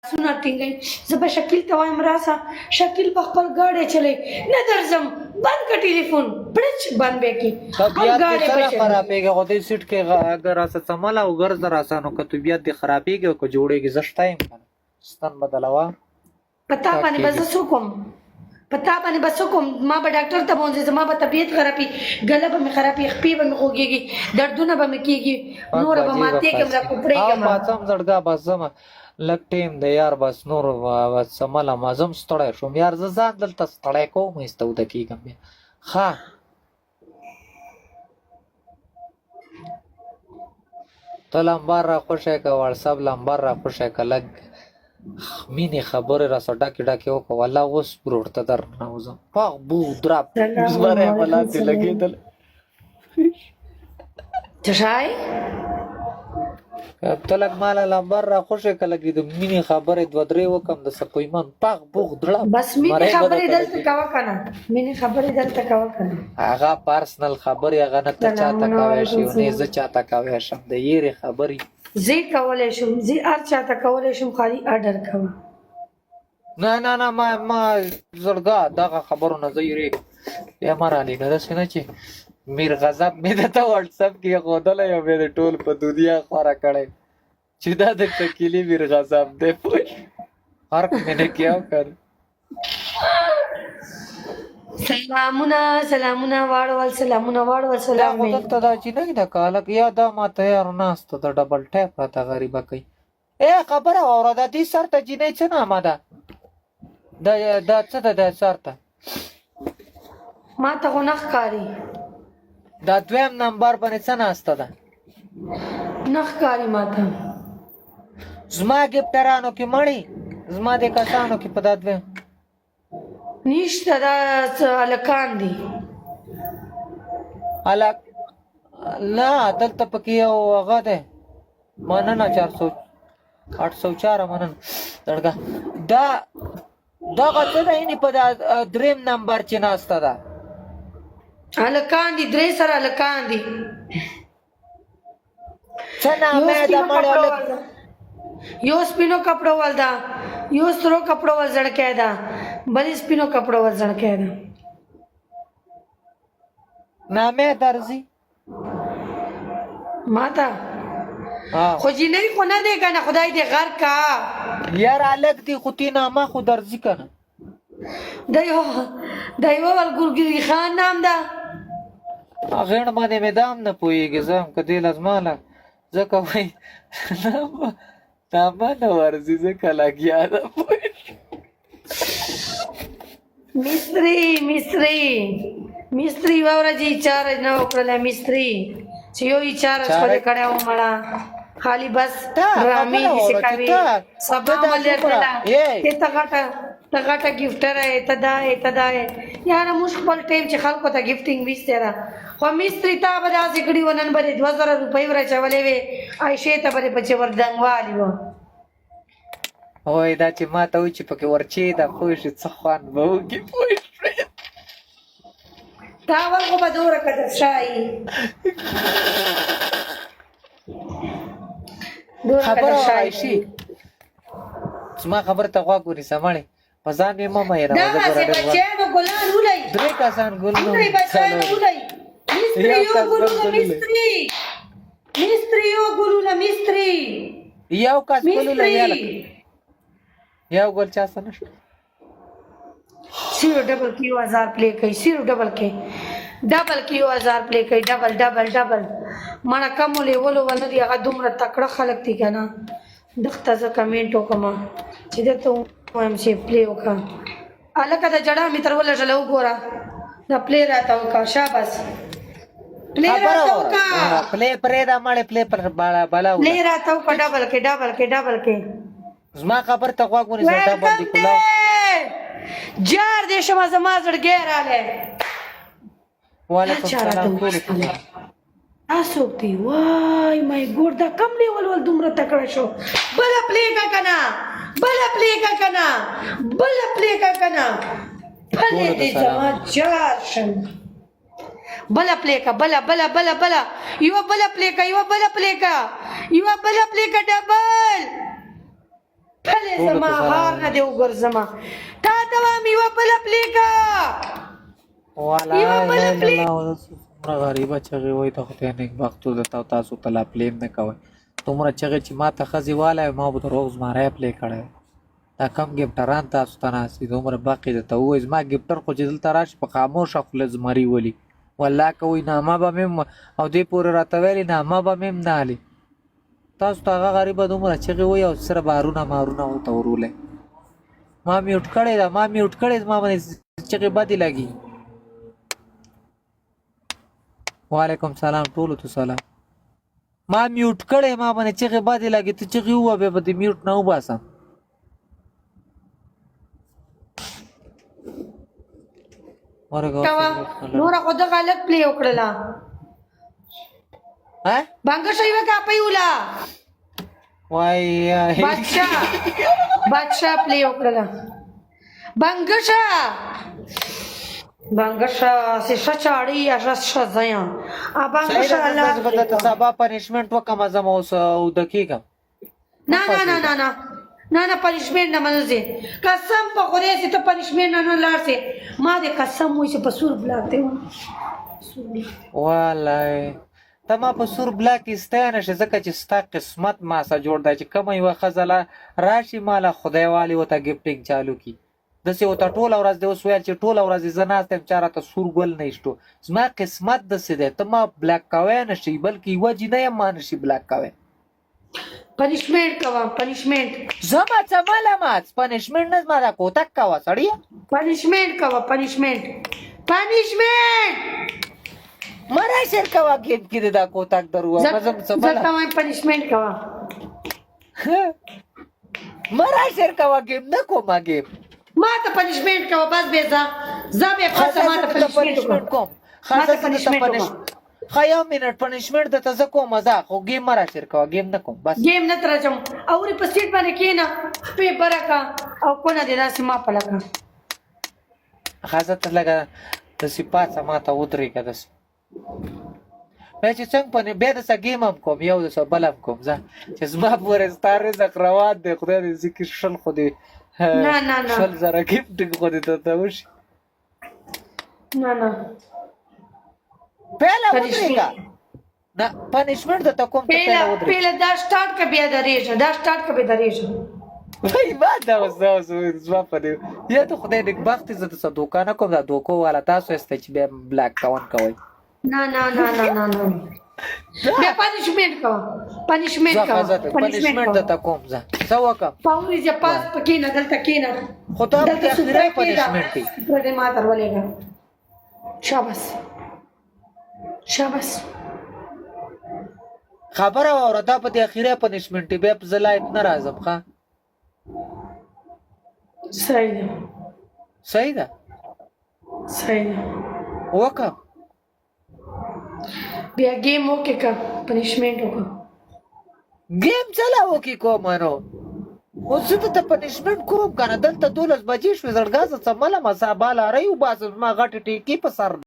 سونه ټینګي زه به شکیل ته وایم راسه شکیل په خپل ګاډی چلی نه درځم بند که ټلیفون پړچ بند به کی طبیعت دې سره خرابېږي خو دې سیټ کې اگر راسه سماله او ګرځ راسه نو که طبیعت دې خرابېږي او که جوړېږي زه شته یم کنه ستن بدلوه پتا باندې بس سکم پتا باندې بس کوم ما به ډاکټر ته بونځه زما به طبيعت خرابي غله به مې خرابي خپې به مې خوږيږي دردونه به مې کیږي نور به ماته کوم را کوپړې کوم ما څم زړګا بس زما لک ټیم د یار بس نور بس سماله مازم ستړی شوم یار زه ځان دلته ستړی کوم ایستو د کیږم ها ته لمبر را خوشی که واتساپ لمبر را خوشی که لګ مینې خبرې را سره ډاکې ډاکې وکړه والله اوس پروړته در ننوځم پاغ بو دراب زمری عملات دې لګېدل څه شی ته لږ ماله لمبر را خوشی که لګې د مینې خبرې دوه درې وکړم د سپویمن پاغ بوغ دراب بس مینې خبرې دلته کوه که نه مینې خبرې دلته کوه که نه هغه پرسنل خبرې هغه نه ته چاته کوی شي او نه زه چاته کوی شم د یېرې خبرې زه کولی شم زه هر چاته کولی شم خالي اډر کوه نه نه نه ما زړګا دغه خبرو نه زه یېرېږم بیا ما رالېږه داسې نه چې میر غضب مې درته واټساپ کې ایښودلی او مې د ټول په دنیا خوره کړی چې دا د تکیلي میر غضب دی پوه فرق مې نه کیا کړ سلامونه سلامونه واړول سلامونه واړول سلام خو دلته دا چینی ده که هلک یا دا ما تیار ناسته د ډبل ټیپ راته غریبه کوي ای خبره واوره د دې سر ته جینۍ څه نامه ده دا څه ده د سر ته ما ته خو نه ښکاري دا دویم نمبر باندې څه ناسته ده نه ښکاري ما ته زما ګفټرانو کې مړی زما د کسانو کې په دا دویم نشته دا هلکان دي هلک نه دلته پکې یو هغه دی مننه 804 مننه زړګا دغه څه ده یعنې په دا دریم نمبر چې ناسته ده هلکان دي درې سره هلکان دي څه نامه یې ده مړی هلک یو سپینو کپړو ول ده یو سرو کپړو ول زړکی ده بل سپینو کپړو ول زړکی ده نامه یې درځي ما ته خو جینۍ خو نه دی که نه خدای دې غر کا یار هلک دی خو تی نامه خو درځي که نه د یوه ول ګورګري خان نام ده غیڼ باندې مې دام نه پوهېږي زه هم که دې لزماله ځکه وایي نامه نه ورځي ځکه لګیا ده مستری واوره چې چاره نه وکړله مستری چې یو یې چاره خپلې کړی و مړه خالي بس ډرامې داسې کوي سبا ملېدله ته غټه ګفټره یې ته دا یې ته دا یې یاره موږ خپل ټایم چې خلکو ته ګفټینګ ویستی ده خو مستري تا به داسې کړي وه نن به دې 2000 روپۍ ورچولې وې عایشې ته به دې پکې وردنګوالي وه وایي دا چې ما ته وایي چې پکې ورچې ده پوه شي څه خوند به وکړي پوه شوې تا ول خو به دوره قدر شایي خبره عایشې زما خبره ته غوږ ونیسه مړې په ځان مې مه مایره دغسې بچیانو ګلان ولئ درې کسان ګلونه درې بچیانو ولئ مستري یو ګلونه مستري یو ګلونه مستري یو کس ګلونه یو ګل چا څه نشته 0 ډبل کې 1000 پلی کوي 0 ډبل کې 1000 پلی کوي ډبل مړه کمو لیولو ونه دي هغه دومره تکړه خلک دي که نه دغته زه کمنټ وکړم چې درته ووایم چې پلی وکړه هلکه د جړه مې تر ولږله وګوره دا پلی راته وکړه شاباس پلی راته وکړه پلی پرېږده مړې پلی پر بلا پلی راته وکړه ډبل کې زما خبر ته غوږ ونیسه دا باندې کلاو جار دې شمه زما زړګی رالی وعلیکم السلام څوک دی وای مای ګوډ دا کم لیول ول دومره تکړه شو بله پلیکه که نه پلې دې زما جار شم بله پلیکه بله یوه بله پلیکه ډبل फले जमा हार ना देऊ गर जमा ता तवा मी वापला प्ले का غريبة چغې وای ته خدای نیک بختو د تاسو ته لا پلیم نه کوي تومره چغې چې ما ته ښځې والی ما به د روغ زمری پلی کړی دا کم ګپټران تاسو ته ناست دي دومره باقي درته ووایي زما ګپټر خو چې دلته راشي په خاموشه خوله زمري ولي والله که وایي نامه به مې او دې پورې راته ویلې نامه به مې نه هلي تاسو ته هغه غریبه دومره چغې وایي او سره بارونه مارونه ورته ورولی ما میوټ کړی ده ما میوټ کړی زما باندې چغې بدې لګي وعلیکم سلام ټولو ته سلام ما میوټ کړی ما باندې چغې بدې لګي ته چغې ووه بیا به دې میوټ نه وباسم نورا خو د غلط پلی وکړله بانګه شوی کا پيولا وای بادشاہ پلی وکړله بانګشا سه شچاړي یا شزایا ا بانګشا الله بدته سبا پنیشمنت وکم زم اوس او دقیقه نه پنیشمنت نه منځه قسم په خوري سي ته پنیشمنت نه لارسه ما دې قسم وې چې په سور بلاک دی والله ته ما په سور بلاک استانه شه ځکه چې ستا قسمت ما سره جوړ دی چې کوم یو خزله راشي مال خدای والی وته گیفټینګ چالو کی دسه وته ټول ورځ د اوس ویل چې ټول ورځ زناستم چاره ته سور ګل نه شتو زما قسمت دسه ده ته ما بلاک کوي نه شي بلکې وجه نه مان شي بلاک کوي پنیشمنت کوا پنیشمنت زما څملامات پنیشمنت نه ما کوتک کوا سړی پنیشمنت کوا پنیشمنت مرا شر کوا گیم کې دا کوتک درو مزم څملا زتا ما پنیشمنت کوا مرا شر کوا گیم نه کومه گیم ما ته پنیشمنت کوا بس به ز به پاسه ما ته پنیشمنت کوم خاصه پنیشمنت خیا منټ پنیشمنت د تاسو کوم مزه خو گیم مرا شر کوا گیم نه کوم بس گیم نه ترجم اوري په سیټ باندې کینا په برکا او کو نه دینا سما پلکا خاصه ته لګا د صفات ما ته ودرې کده مې چې څنګه په بیا د سګیم هم کوم یو د بلم کوم ځه چې زما پورې ستاره زکروات د خدای دې ذکر شل خو دې نه شل زره گیفټ خو دې ته وشي نه پهلا ودرېګا نه پنیشمنت ته کوم ته پهلا ودرېګا پهلا دا سٹارټ کا بیا درېشه وای ما دا اوس زما په دې یا ته خدای دې وخت زه د دوکانه کوم دا دوکو والا تاسو است چې بیا بلاک کاون کوي نه بیا پنیشمنت کا پنیشمنت ته کوم ځه سوکا پاوري چې پاس پکې نه دلته کې نه خدای دې اخیره پنیشمنت پر دې ما تر ولېګا شاباس خبره اورته په دې اخیره پنیشمنت به په زلایت نه راځم ښا صحیح ده وکا بیا گیم وکې کا پنیشمنت وکا گیم چلاو کې کوم نو اوس ته پنیشمنت کوم کنه دلته 12 بجې شو زړګازه څمله مصاباله ریو باز ما غټ ټیکی په سر